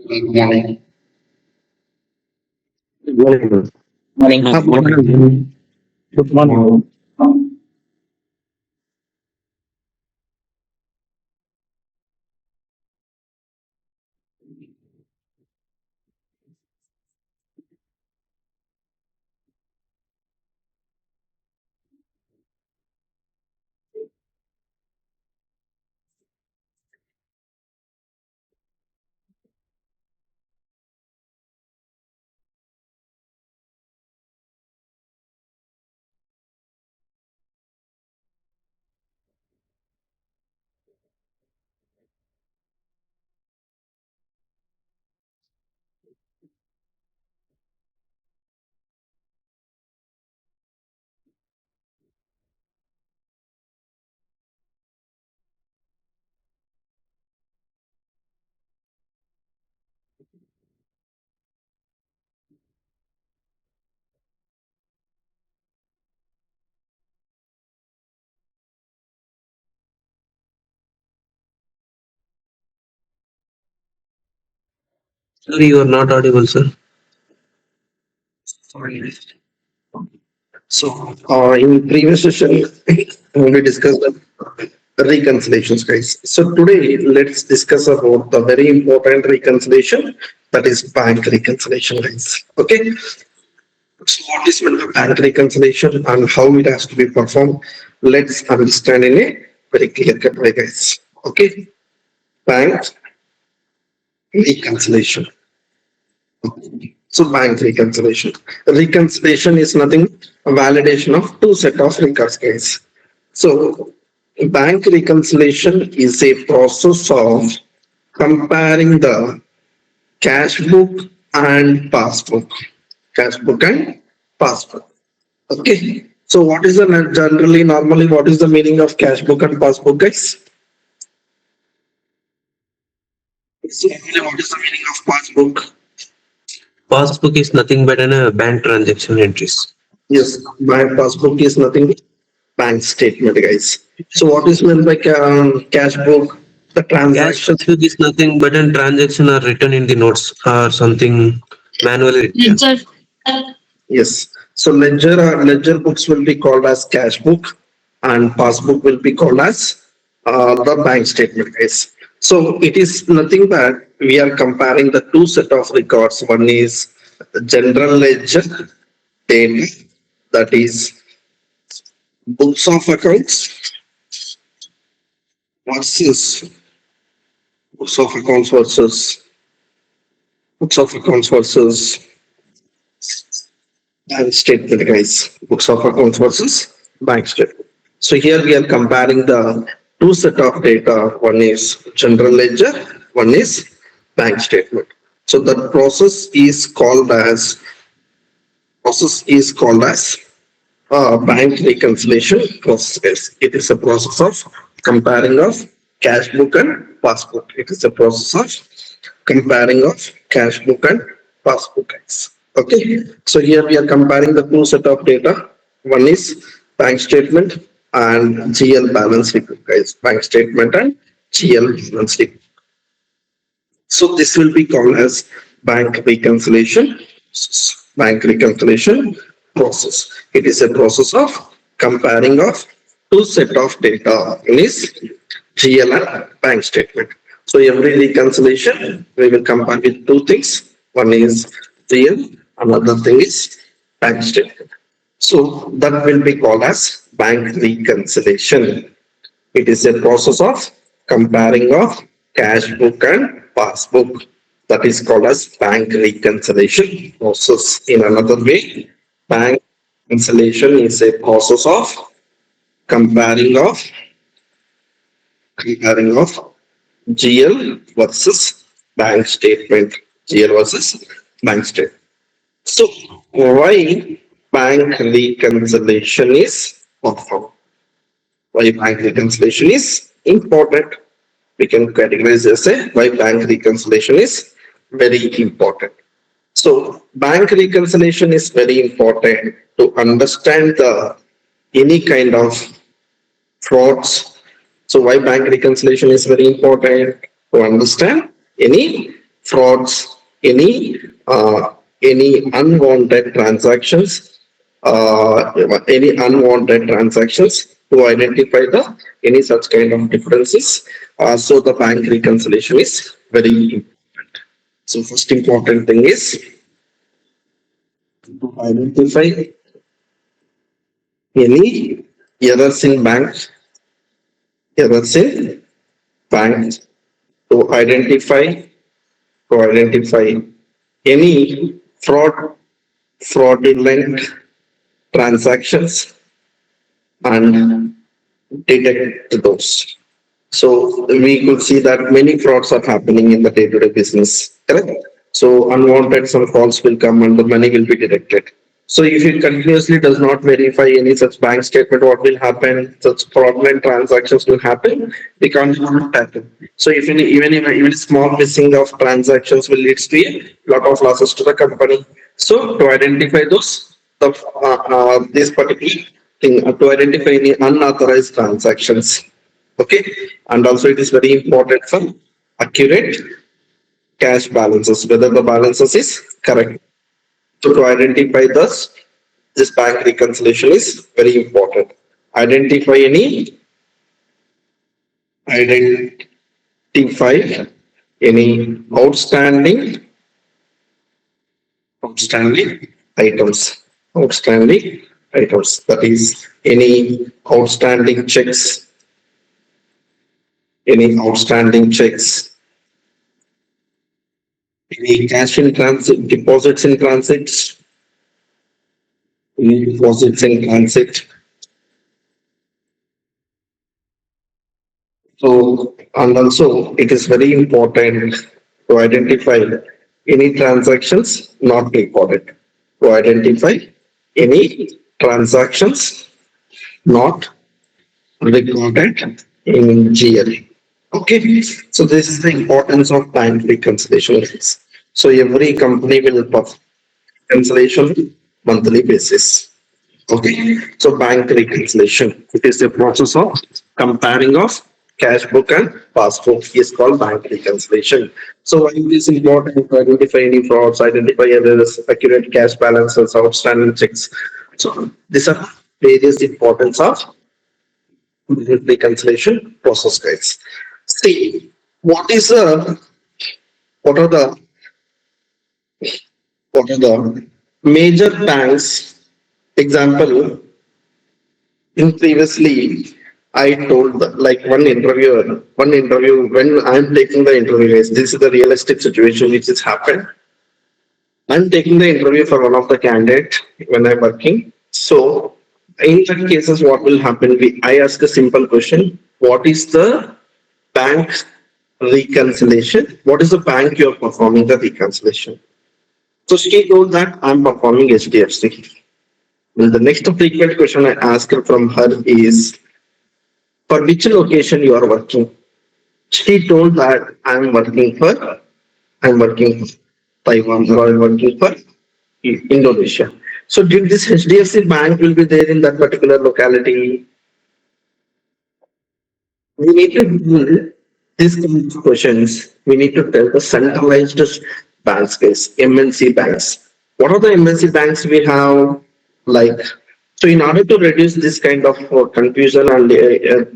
Good morning. Good morning. Morning. Good morning. Good morning. Sorry, you are not audible, sir. Sorry. In previous session, we discussed the reconciliations, guys. So today, let's discuss about the very important reconciliation, that is bank reconciliation, guys. Okay. So what is meant by bank reconciliation and how it has to be performed? Let's understand in a very clear cut way, guys. Okay. Bank reconciliation. So bank reconciliation. Reconciliation is nothing a validation of two set of records, guys. So bank reconciliation is a process of comparing the cash book and passbook. Cash book and passbook. Okay. So what is the normally what is the meaning of cash book and passbook, guys? So normally what is the meaning of passbook? Passbook is nothing but an bank transaction entries. Yes, bank passbook is nothing but bank statement, guys. So what is meant by cash book? The Cash transaction. book is nothing but a transaction are written in the notes or something manually written. Ledger. Yes. So ledger books will be called as cash book, and passbook will be called as the bank statement, guys. So it is nothing but we are comparing the two set of records. One is general ledger data, that is books of accounts versus books of accounts versus books of accounts versus bank statement, guys. Books of accounts versus bank statement. So here we are comparing the two set of data. One is general ledger, one is bank statement. So the process is called as bank reconciliation process. It is a process of comparing of cash book and passbook. It is a process of comparing of cash book and passbook, guys. Okay, so here we are comparing the two set of data. One is bank statement and GL balance report, guys. Bank statement and GL balance report. So this will be called as bank reconciliation, bank reconciliation process. It is a process of comparing of two set of data. One is GL and bank statement. So every reconciliation we will compare with two things. One is GL, another thing is bank statement. So that will be called as bank reconciliation. It is a process of comparing of cash book and passbook. That is called as bank reconciliation process. In another way, bank reconciliation is a process of comparing of comparing of GL versus bank statement. GL versus bank statement. So why bank reconciliation is performed? Why bank reconciliation is important? We can categorize as a why bank reconciliation is very important. So bank reconciliation is very important to understand the any kind of frauds. So why bank reconciliation is very important to understand any frauds, any unwanted transactions, any unwanted transactions to identify the any such kind of differences. So the bank reconciliation is very important. So first important thing is to identify any errors in errors in bank to identify any fraudulent transactions and detect those. So we could see that many frauds are happening in the day-to-day business, correct? So unwanted some calls will come and the money will be deducted. So if it continuously does not verify any such bank statement, what will happen? Such fraudulent transactions will happen. They can't happen. So if even small missing of transactions will lead to a lot of losses to the company. So to identify those, this particular thing to identify any unauthorized transactions. Okay, and also it is very important for accurate cash balances, whether the balances is correct. So to identify this bank reconciliation is very important. Identify any identify any outstanding items. Outstanding items. That is any outstanding checks, any cash in transit, deposits in transit, any deposits in transit. So, and also it is very important to identify any transactions not recorded. To identify any transactions not recorded in GL. Okay, so this is the importance of bank reconciliation. So every company will perform reconciliation monthly basis. Okay, so bank reconciliation. It is a process of comparing of cash book and passbook is called bank reconciliation. So why it is important to identify any frauds, identify errors, accurate cash balances, outstanding checks. So these are various importance of reconciliation process, guys. See, what is the what are the what are the major banks? Example, in previously, I told like one interview when I'm taking the interview, guys, this is the realistic situation which has happened. I'm taking the interview for one of the candidate when I'm working. So in that cases, what will happen? I ask a simple question: what is the bank reconciliation? What is the bank you're performing the reconciliation? So she told that I'm performing HDFC. Well, the next frequent question I ask her from her is, for which location you are working? She told that I'm working for Taiwan or I'm working for Indonesia. So did this HDFC bank will be there in that particular locality? We need to do these kind of questions. We need to tell the centralized banks, guys, MNC banks. What are the MNC banks we have? Like, so in order to reduce this kind of confusion and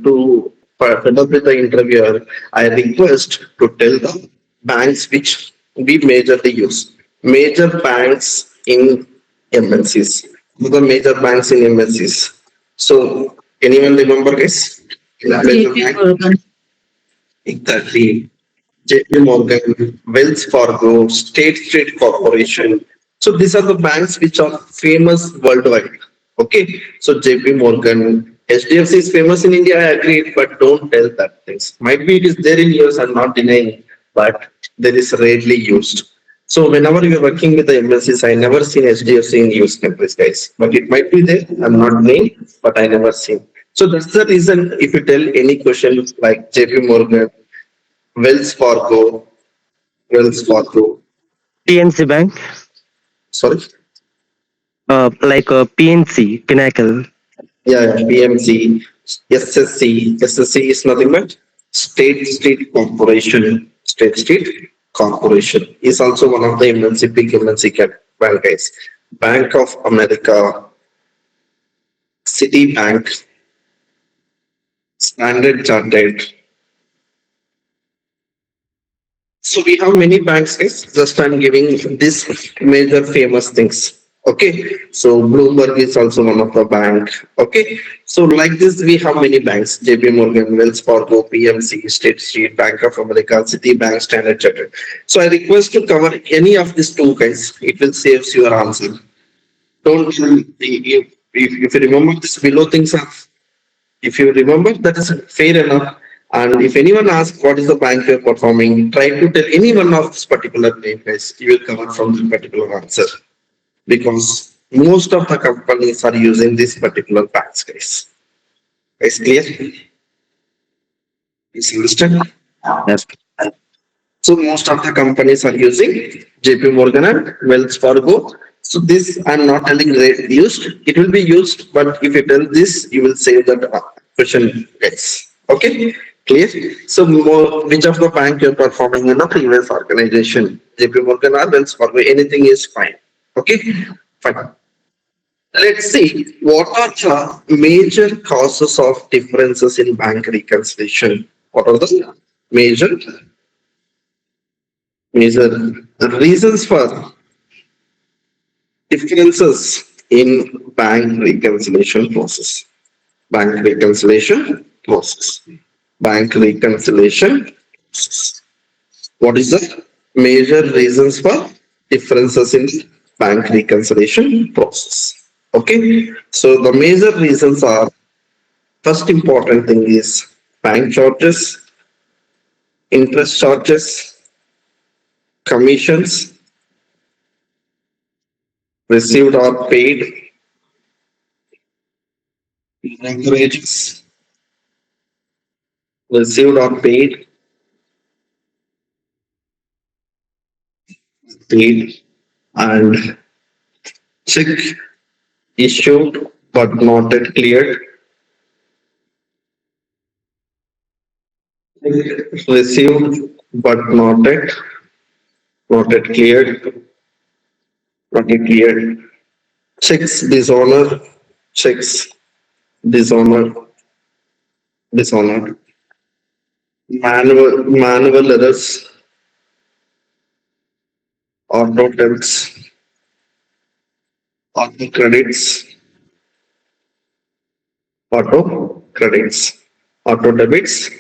to fed up with the interviewer, I request to tell the banks which we majorly use. Major banks in MNCs. The major banks in MNCs. So anyone remember, guys? Major JP bank? Morgan. Exactly. JP Morgan, Wells Fargo, State Street Corporation. So these are the banks which are famous worldwide. Okay. So JP Morgan, HDFC is famous in India, I agree, but don't tell that things. Might be it is there in US, I'm not denying, but there is rarely used. So whenever you're working with the MNCs, I never seen HDFC in US countries, guys. But it might be there. I'm not denying, but I never seen. So that's the reason if you tell any question like JP Morgan, Wells Fargo, Wells Fargo, PNC Bank, sorry, PNC, Pinnacle. yeah, PMC, SSC, SSC is nothing but State Street Corporation, State Street Corporation is also one of the MNC, big MNC bank guys. Bank of America, Citibank, Standard Chartered. So we have many banks, guys. Just I'm giving these major famous things. Okay. So Bloomberg is also one of the bank. Okay. So like this, we have many banks: JP Morgan, Wells Fargo, PMC, State Street, Bank of America, Citibank, Standard Chartered. So I request to cover any of these two, guys. It will save your answer. Don't if you remember this below things are, if you remember, that is fair enough. And if anyone asks what is the bank you're performing, try to tell any one of this particular name, guys. You will cover from the particular answer, because most of the companies are using this particular banks, guys. Is clear? Is understand? Yes. So most of the companies are using JP Morgan and Wells Fargo. So this I'm not telling used. It will be used, but if you tell this, you will save that question, guys. Okay, clear? So which of the bank you're performing in the previous organization? JP Morgan or Wells Fargo? Anything is fine. Okay, fine. Let's see what are the major causes of differences in bank reconciliation. What are the major reasons for differences in bank reconciliation process? Bank reconciliation process. Bank reconciliation process. What is the major reasons for differences in bank reconciliation process? Okay, so the major reasons are, first important thing is bank charges, interest charges, commissions, received or paid, brokerages, received or paid, and check issued but not yet cleared, received but not yet cleared, not yet cleared, checks dishonor, checks dishonor, dishonored, manual errors, auto debits, auto credits, auto credits, auto debits,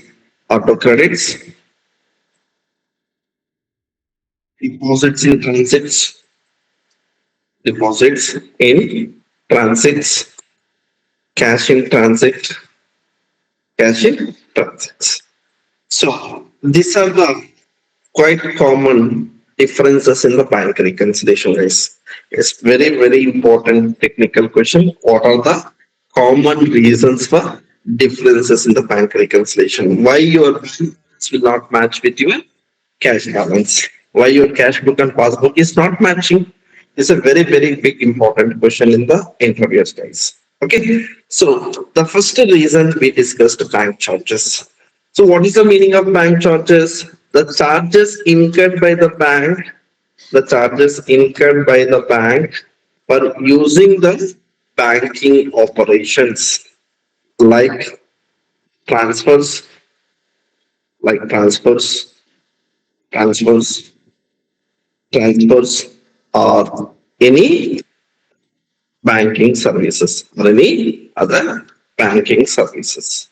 auto credits, deposits in transits, deposits in transits, cash in transit, cash in transits. So these are the quite common differences in the bank reconciliation, guys. It's very important technical question. What are the common reasons for differences in the bank reconciliation? Why your bank balance will not match with your cash balance? Why your cash book and passbook is not matching? It's a very big important question in the interviews, guys. Okay, so the first reason we discussed bank charges. So what is the meaning of bank charges? The charges incurred by the bank, the charges incurred by the bank for using the banking operations, like transfers, like transfers, transfers, or any banking services or any other banking services.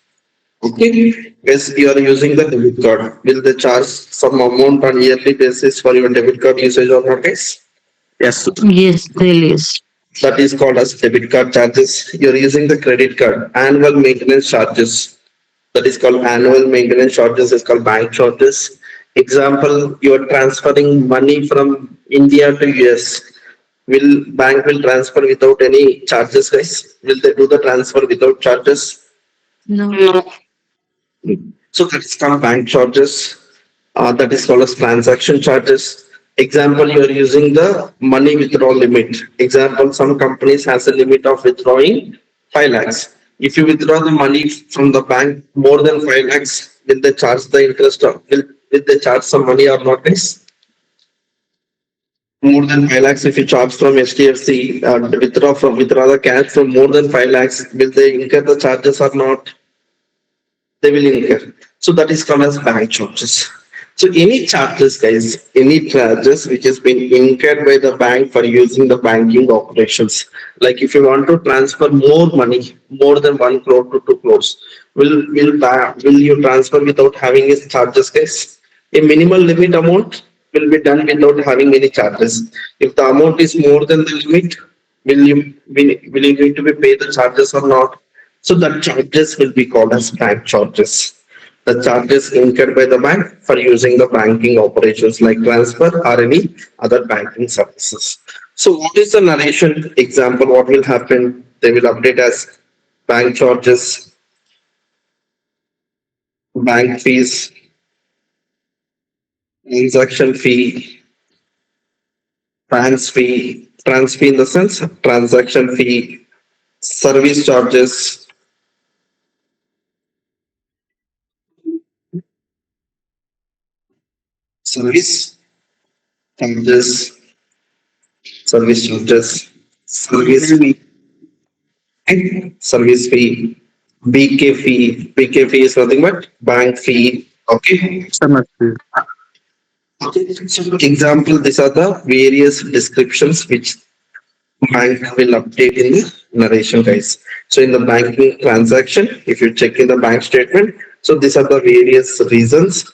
Okay, yes, you are using the debit card. Will they charge some amount on yearly basis for your debit card usage or not, guys? Yes. Yes, there is. That is called as debit card charges. You are using the credit card. Annual maintenance charges. That is called annual maintenance charges. Is called bank charges. Example: you are transferring money from India to US. Will bank will transfer without any charges, guys? Will they do the transfer without charges? No. So that is called bank charges. That is called as transaction charges. Example, you are using the money withdrawal limit. Example, some companies has a limit of withdrawing 5 lakhs. If you withdraw the money from the bank more than 5 lakhs, will they charge the interest or will they charge some money or not, guys? more than 5 lakhs, if you charge from HDFC, withdraw the cash from more than 5 lakhs, will they incur the charges or not? They will incur. So that is called as bank charges. So any charges, guys, any charges which has been incurred by the bank for using the banking operations. Like if you want to transfer more money, more than 1 crore to 2 crores, will you transfer without having any charges, guys? A minimal limit amount will be done without having any charges. If the amount is more than the limit, will you need to be pay the charges or not? So the charges will be called as bank charges. The charges incurred by the bank for using the banking operations like transfer or any other banking services. So what is the narration example? What will happen? They will update as bank charges, bank fees, transaction fee, trans fee in the sense transaction fee, service charges, service charges, service charges, service fee, service fee, BK fee is nothing but bank fee. Okay. Okay. So example, these are the various descriptions which bank will update in the narration, guys. So in the banking transaction, if you check in the bank statement, so these are the various reasons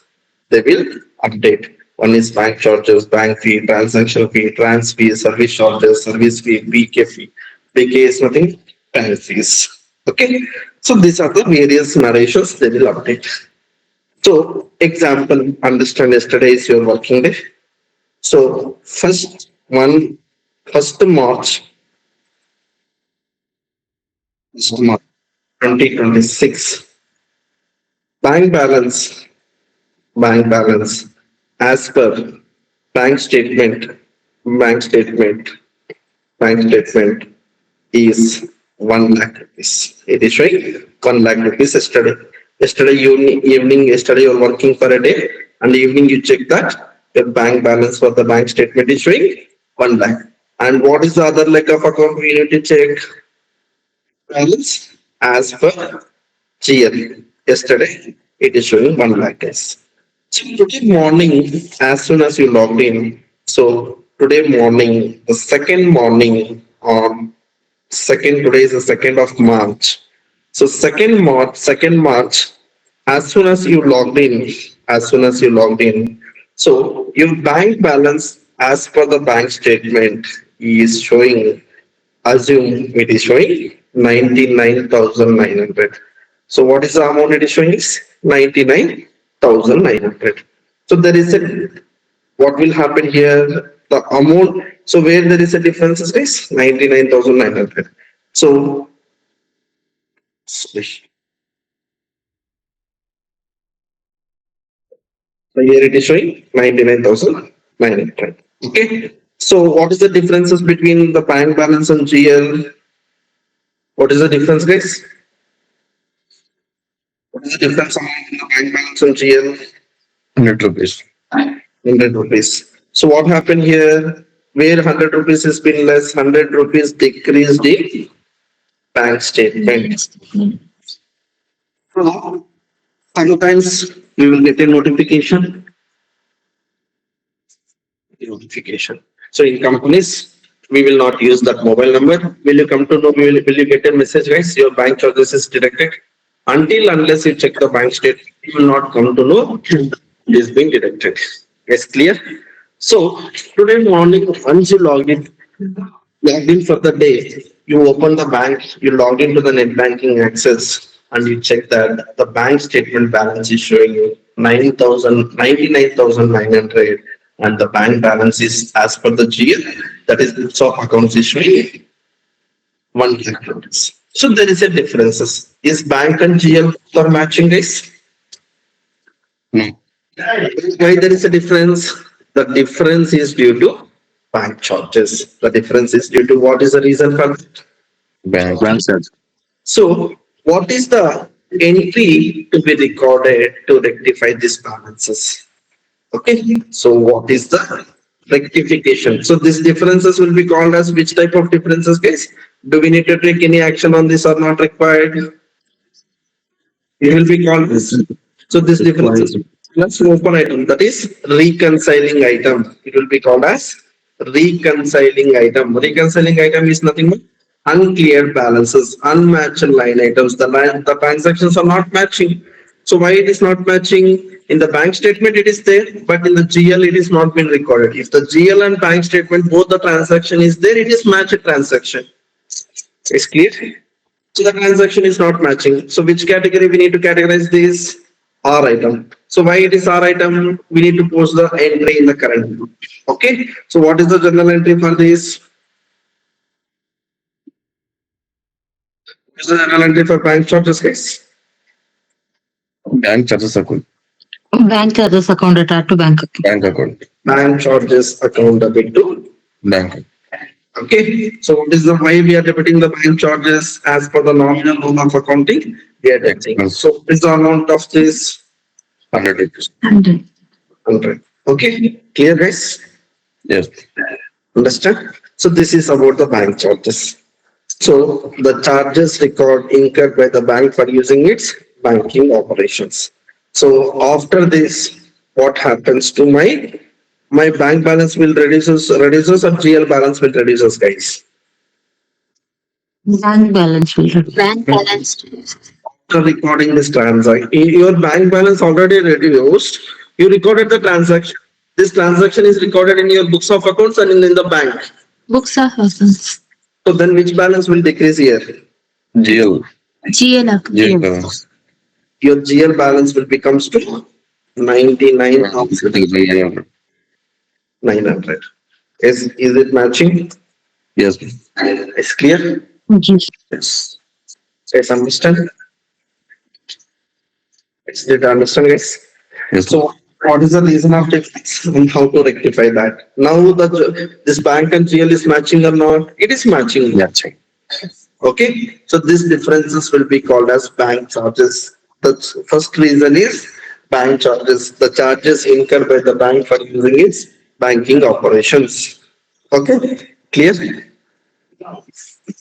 they will update. One is bank charges, bank fee, transaction fee, trans fee, service charges, service fee, BK fee. BK is nothing, bank fees. Okay. So these are the various narrations they will update. So example, understand yesterday is your working day. So first March 2026. Bank balance, bank balance, as per bank statement, bank statement, bank statement is 1 lakh rupees. It is showing 1 lakh rupees yesterday. Yesterday you're working for a day, and evening you check that your bank balance for the bank statement is showing 1 lakh. And what is the other leg of account we need to check? Balance as per GL. Yesterday, it is showing 1 lakh, guys. So today morning, as soon as you logged in, so today morning, the second morning on today is the 2nd of March. So second March, as soon as you logged in, so your bank balance as per the bank statement is showing, assume it is showing 99,900. So what is the amount it is showing is 99,900. So there is a, what will happen here? The amount, so where there is a difference is 99,900. So here it is showing 99,900. Okay. So what is the differences between the bank balance and GL? What is the difference, guys? What is the difference amount in the bank balance and GL? 100 rupees. 100 rupees. So what happened here? Where 100 rupees has been less, 100 rupees decreased the bank statement. So sometimes we will get a notification. So in companies, we will not use that mobile number. Will you come to know? Will you get a message, guys? Your bank charges is deducted. Unless you check the bank statement, you will not come to know it is being deducted. Yes, clear? So today morning, once you logged in for the day, you open the bank, you log into the net banking access, and you check that the bank statement balance is showing you 99,900, and the bank balance is as per the GL, that is books of accounts is showing 1 lakh rupees. So there is a differences. Is bank and GL are matching, guys? No. Why there is a difference? The difference is due to bank charges. The difference is due to what is the reason for that? Bank balance. So what is the entry to be recorded to rectify these balances? Okay. So what is the rectification. So these differences will be called as which type of differences, guys? Do we need to take any action on this or not required? It will be called this. So this differences. Let's open item. That is reconciling item. It will be called as reconciling item. Reconciling item is nothing but unclear balances, unmatched line items. The transactions are not matching. So why it is not matching? In the bank statement it is there, but in the GL it is not been recorded. If the GL and bank statement both the transaction is there, it is matched transaction. Is clear? So the transaction is not matching. So which category we need to categorize this? R item. So why it is R item? We need to post the entry in the current book. Okay. So what is the journal entry for this? What is the journal entry for bank charges, guys? Bank charges account. Bank charges account attached to bank account. Bank account. Bank charges account debit to. Bank. Okay. So what is the why we are debiting the bank charges as per the nominal rule of accounting? We are debiting. Expense. So what is the amount of this? 100 rupees. 100. 100. Okay. Clear, guys? Yes. Understand? So this is about the bank charges. So the charges record incurred by the bank for using its banking operations. So after this, what happens to my bank balance will reduces or GL balance will reduces, guys. Bank balance will reduce. Bank balance. After recording this transaction, your bank balance already reduced. You recorded the transaction. This transaction is recorded in your books of accounts and in the bank. Books are accounts. So then which balance will decrease here? GL. GL account. GL Yes. balance. Your GL balance will becomes to 99,900. Is it matching? Yes. It's clear? Yes. Yes. Guys, understand? Did you understand, guys? Yes. So what is the reason of difference and how to rectify that? Now this bank and GL is matching or not? It is matching. Matching. Okay, so these differences will be called as bank charges. The first reason is bank charges, the charges incurred by the bank for using its banking operations. Okay, clear?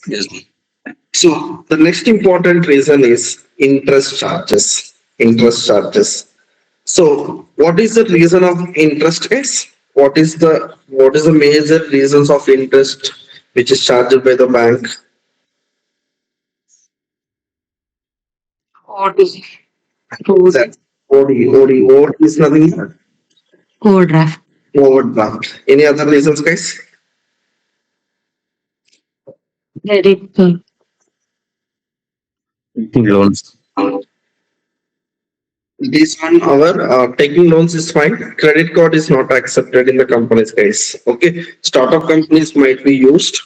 Yes. So the next important reason is interest charges. Interest charges. So what is the reason of interest, guys? What is the major reasons of interest which is charged by the bank? OD. That OD is nothing but Overdraft. overdraft. Any other reasons, guys? Credit card. Loans. This one, our taking loans is fine. Credit card is not accepted in the companies, guys. Okay, startup companies might be used,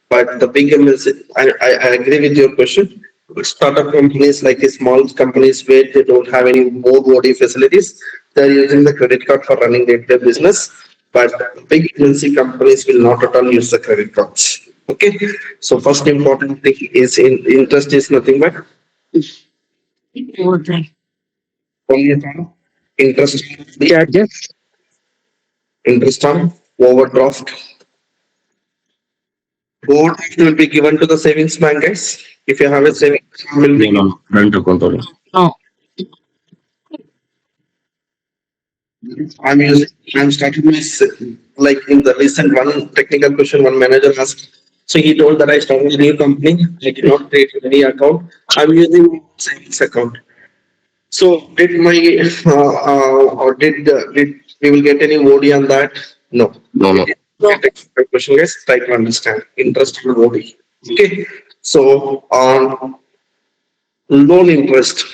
but the big MNC, I agree with your question. Startup companies like the small companies where they don't have any more body facilities, they're using the credit card for running their business. But big MNC companies will not at all use the credit cards. Okay, so first important thing is interest is nothing but Overdraft. only interest, Charges. interest on overdraft. Overdraft will be given to the savings bank, guys. If you have a savings, will be No. Bank account only. No. I'm starting my like in the recent one technical question one manager asked. So he told that I started a new company. I did not create any account. I'm using savings account. So did my or did we will get any OD on that? No. No. Technical question, guys. Try to understand interest on OD. Okay. So on loan interest,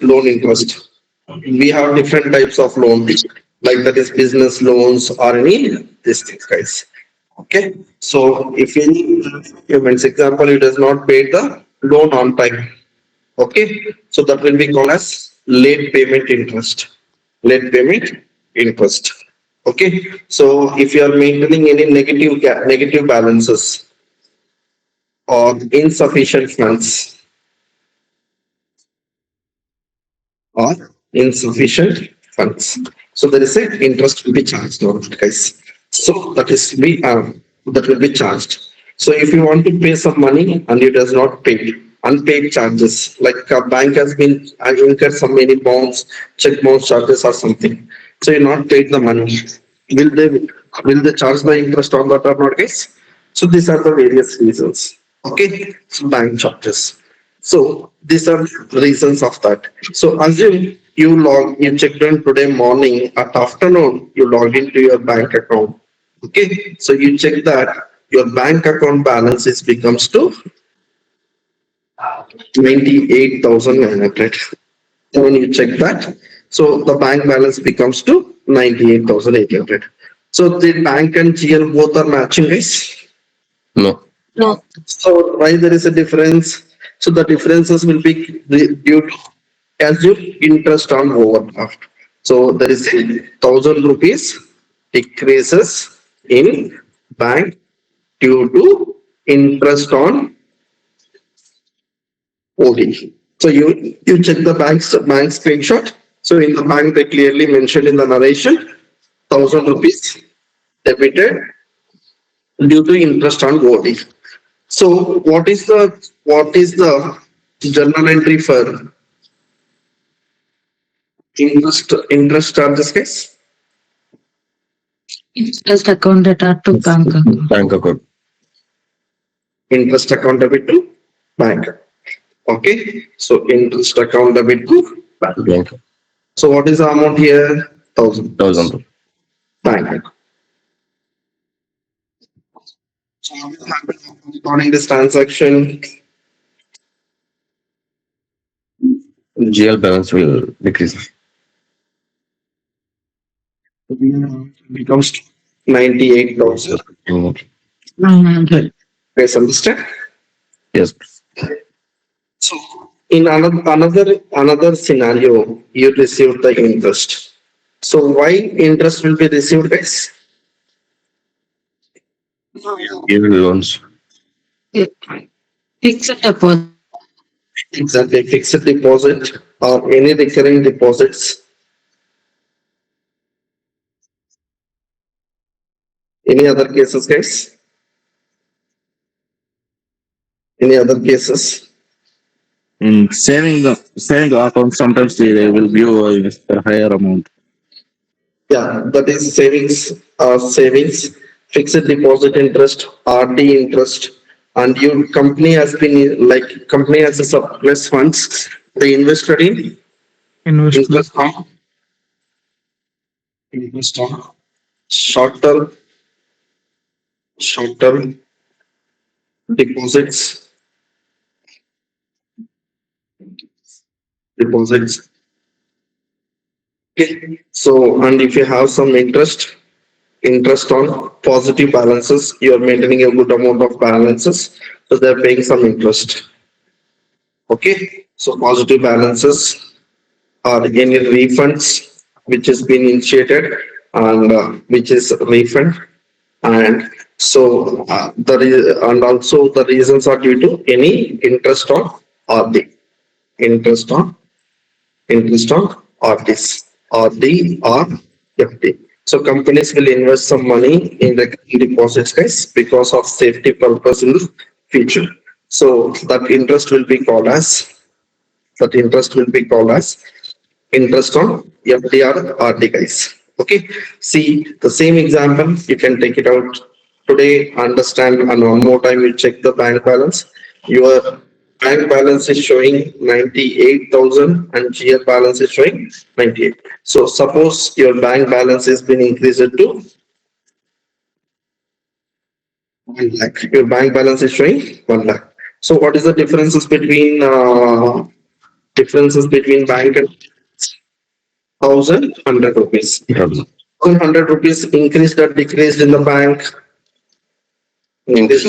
loan interest. We have different types of loans, like that is business loans or any these things, guys. Okay, so if any payments, example, it does not pay the loan on time. Okay, so that will be called as late payment interest. Late payment interest. Okay, so if you are maintaining any negative balances or insufficient funds or insufficient funds. So there is a interest will be charged on it, guys. So that will be charged. So if you want to pay some money and it has not paid, unpaid charges, like a bank has been incurred some many bonds, check bounce charges or something. So you not paid the money. Will they charge the interest on that or not, guys? So these are the various reasons. Okay, so bank charges. So these are reasons of that. So assume you checked in today morning, at afternoon you log into your bank account. Okay, so you check that your bank account balance is becomes to 98,900. When you check that, so the bank balance becomes to 98,800. So the bank and GL both are matching, guys. No. No. So why there is a difference? So the differences will be due to as your interest on overdraft. So there is a 1,000 rupees decreases in bank due to interest on OD. So you check the bank screenshot. So in the bank they clearly mentioned in the narration 1,000 rupees debited due to interest on OD. So what is the journal entry for interest charges, guys? Interest account data to bank account. Bank account. Interest account debit to bank. Okay, so interest account debit to bank. Bank. So what is the amount here? 1,000. 1,000. Bank. So what will happen after recording this transaction? GL balance will decrease. Becomes 98,000. 900. Guys, understand? Yes. So in another scenario, you received the interest. So why interest will be received, guys? Give loans. Fixed deposit. Exactly, fixed deposit or any recurring deposits. Any other cases, guys? Any other cases? In saving account, sometimes they will give a higher amount. Yeah, that is savings, fixed deposit interest, RD interest, and your company has been like company has a surplus funds. They invested in interest on short-term short-term deposits, deposits. Okay, so and if you have some interest on positive balances, you are maintaining a good amount of balances, so they're paying some interest. Okay, so positive balances or any refunds which has been initiated and which is refund, and so and also the reasons are due to any interest on RD, interest on RDs, RD or FD. So companies will invest some money in the deposits, guys, because of safety purpose in the future. So that interest will be called as interest on FD or RD, guys. Okay. See the same example. You can take it out today. Understand, and one more time you check the bank balance. Your bank balance is showing 98,000 and GL balance is showing 98. So suppose your bank balance has been increased to 1 lakh. Your bank balance is showing 1 lakh. So what is the differences between bank and 1,100 rupees? 1,100 rupees increased or decreased in the bank? Increased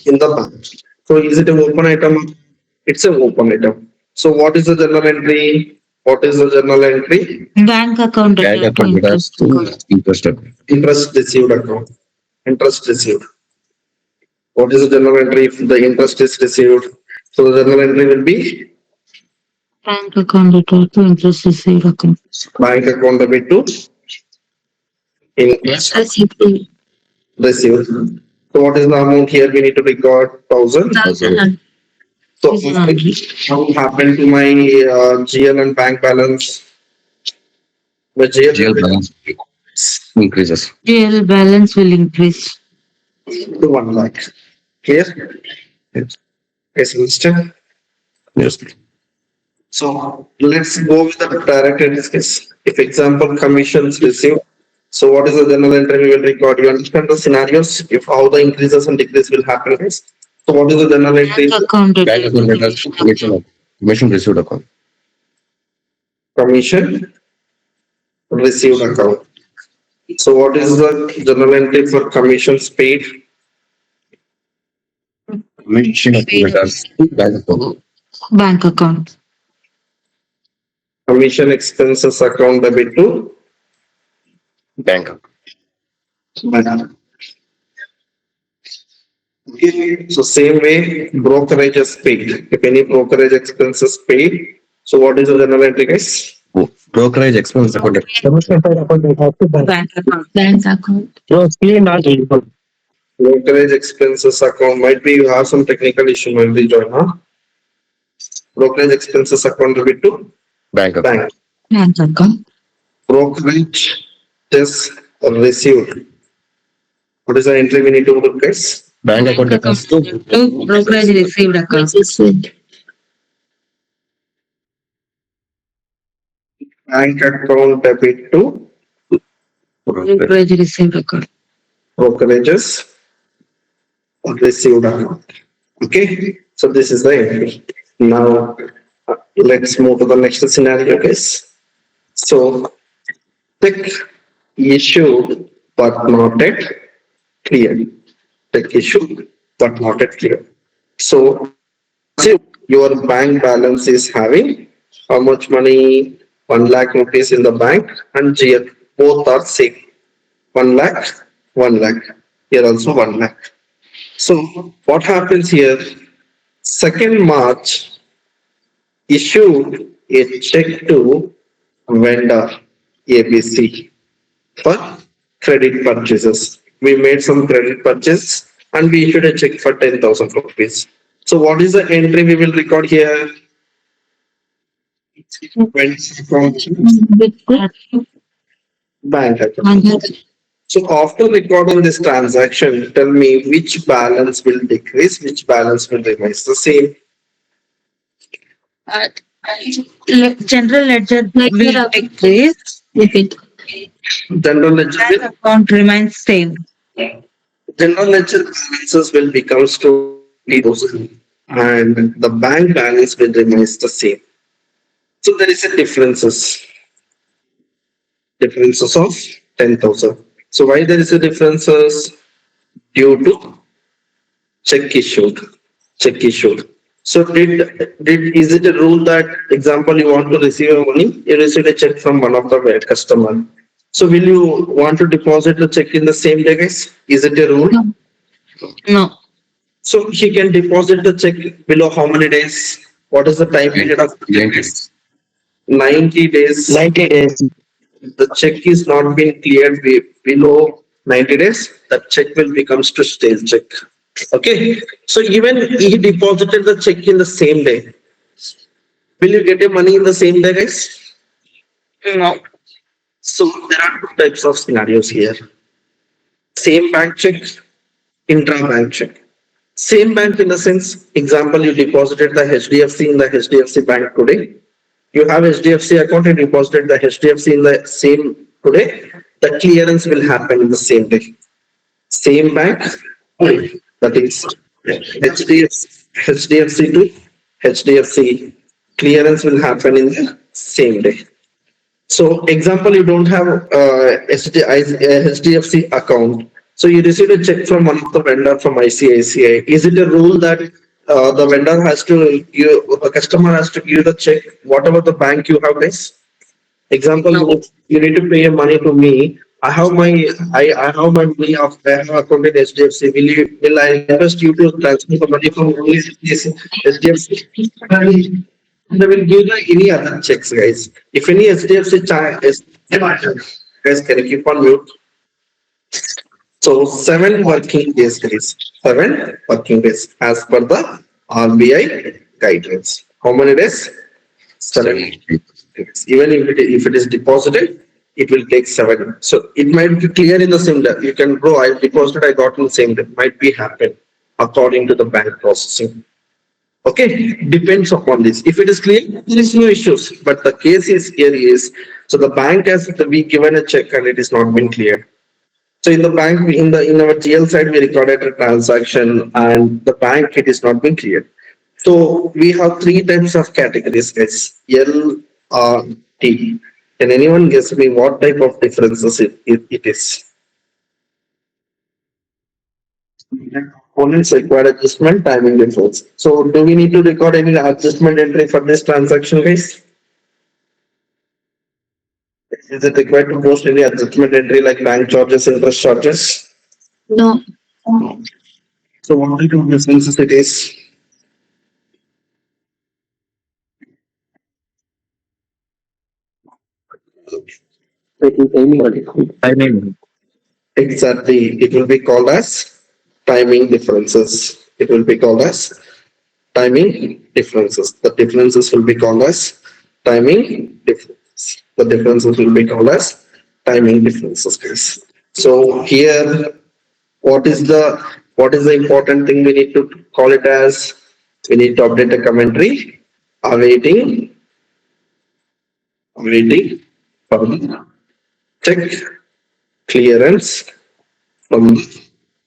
in the bank. So is it an open item? It's an open item. So what is the journal entry? What is the journal entry? Bank account Bank data to account has interest account. interest. Interest received account. Interest received. What is the journal entry if the interest is received? So the journal entry will be Bank account debit to interest received account. Bank account debit to interest received. So what is the amount here? We need to record 1,000. So what happened to my GL and bank balance? The GL balance increases. GL balance will increase. to 1 lakh. Clear? Yes. Yes, understand? Yes. So let's go with the direct entries case. If example commissions received, so what is the journal entry we will record? You understand the scenarios, if how the increases and decreases will happen, guys. So what is the journal entry? Bank account Bank debit. account debit commission received account. Commission received account. So what is the journal entry for commissions paid? Commission account as bank account. Bank account. Commission expenses account debit to Bank account. Okay, so same way brokerage is paid. If any brokerage expenses paid, so what is the journal entry, guys? Brokerage expense account. Bank account. Bank account. Brokerage expenses account, might be you have some technical issue, might be join, huh? Brokerage expenses account debit to Bank account. bank. Bank account. Brokerage is received. What is the entry we need to look, guys? Bank account Account debit to debit to brokerage received account. Bank account debit to Brokerage received account. brokerages received account. Okay, so this is the entry. Now, let's move to the next scenario, guys. So, check issued but not yet cleared. Check issued but not yet cleared. So, see, your bank balance is having how much money? 1 lakh rupees in the bank and GL. Both are same. 1 lakh, 1 lakh. Here also 1 lakh. So what happens here? 2nd March issued a check to vendor ABC for credit purchases. We made some credit purchase and we issued a check for 10,000 rupees. So what is the entry we will record here? Vendor account, bank account. So after recording this transaction, tell me which balance will decrease, which balance will remain the same. General ledger will decrease if it General ledger bank will, account remains same. general ledger balances will become to 20,000 and the bank balance will remain the same. So there is a differences of 10,000. So why there is a differences? Due to check issued. So is it a rule that example you want to receive a money, you receive a check from one of the customer. So will you want to deposit the check in the same day, guys? Is it a rule? No. So he can deposit the check below how many days? What is the time period of 90 days? 90 days. The check is not being cleared below 90 days, that check will becomes to stale check. Okay, so even he deposited the check in the same day, will you get your money in the same day, guys? No. So there are two types of scenarios here. Same bank check, intra-bank check. Same bank in the sense, example, you deposited the HDFC in the HDFC bank today. You have HDFC account and deposited the HDFC in the same today. The clearance will happen in the same day. Same bank, that is HDFC to HDFC. Clearance will happen in the same day. So example, you don't have HDFC account. So you received a check from one of the vendor from ICICI. Is it a rule that the vendor has to, the customer has to give the check, whatever the bank you have, guys? Example, you need to pay your money to me. I have my money of I have account in HDFC. Will I request you to transfer the money from only HDFC? They will give the any other checks, guys. If any HDFC is, guys, can you keep on mute? So 7 working days, guys. 7 working days as per the RBI guidelines. How many days? 7 days. Even if it is deposited, it will take 7. So it might be clear in the same day. You can go, I deposited, I got in the same day. Might be happen according to the bank processing. Okay, depends upon this. If it is clear, there is no issues. But the case is here is, so the bank has to be given a check and it is not been cleared. So in the bank, in our GL side, we recorded a transaction and the bank, it is not been cleared. So we have 3 types of categories, guys. L, R, T. Can anyone guess me what type of differences it is? Components required adjustment, timing difference. So do we need to record any adjustment entry for this transaction, guys? Is it required to post any adjustment entry like bank charges, interest charges? No. So what type of differences it is? Timing. Exactly. It will be called as timing differences. It will be called as timing differences. The differences will be called as timing differences. The differences will be called as timing differences, guys. So here, what is the important thing we need to call it as? We need to update a commentary awaiting for the check clearance from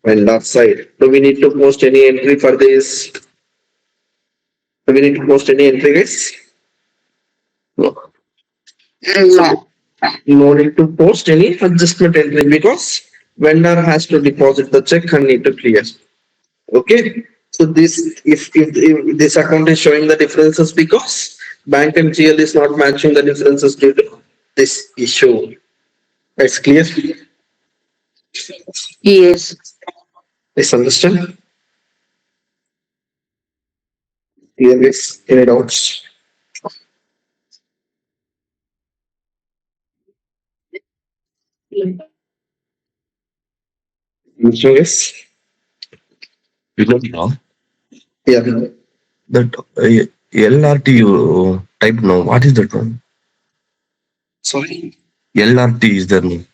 vendor side. Do we need to post any entry for this? Do we need to post any entry, guys? No. No. No need to post any adjustment entry because vendor has to deposit the check and need to clear. Okay. So this, if this account is showing the differences because bank and GL is not matching the differences due to this issue. It's clear. Yes. Please understand. Clear, guys. Any doubts? Yes. Now, Yeah. that LRT you type now. What is that one? Sorry. LRT is there no?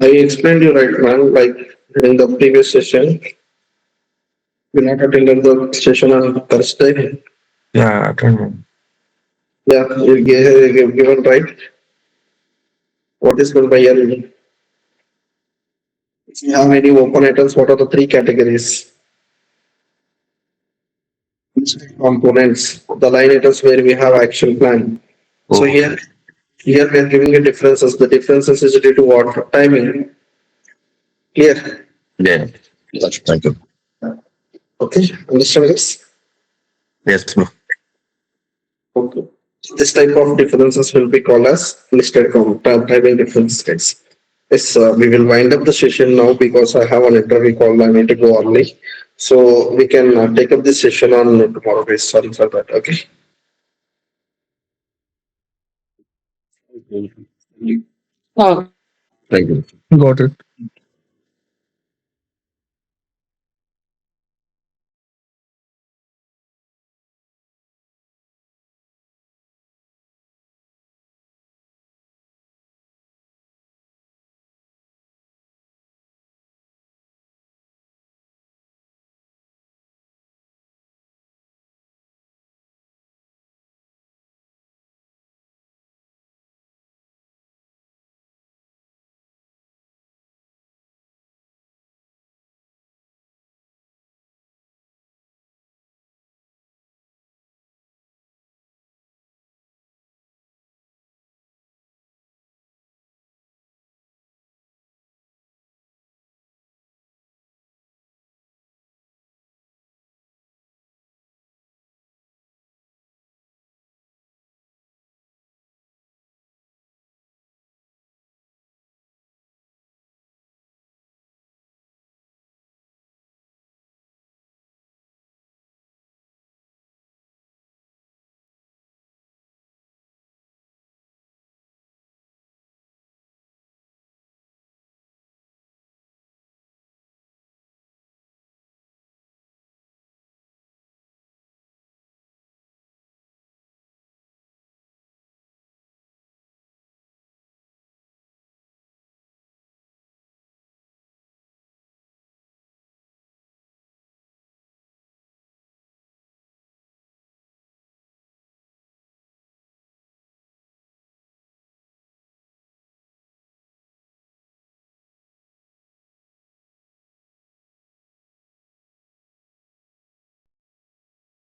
I explained you right, man, like in the previous session. We not attended the session on Thursday. Yeah, I don't know. Yeah, you given right. What is meant by L? If you have any open items, what are the 3 categories? Components, the line items where we have action plan. So Oh, here we are giving a differences. The differences is due to what? Timing. Clear? yeah. That's thank you. Okay, understand this? Yes, bro. Okay. This type of differences will be called as listed timing differences. Yes, we will wind up the session now because I have an interview call. I need to go early. So we can take up this session on tomorrow. Guys. Sorry for that. Okay. Oh. Thank you. Got it.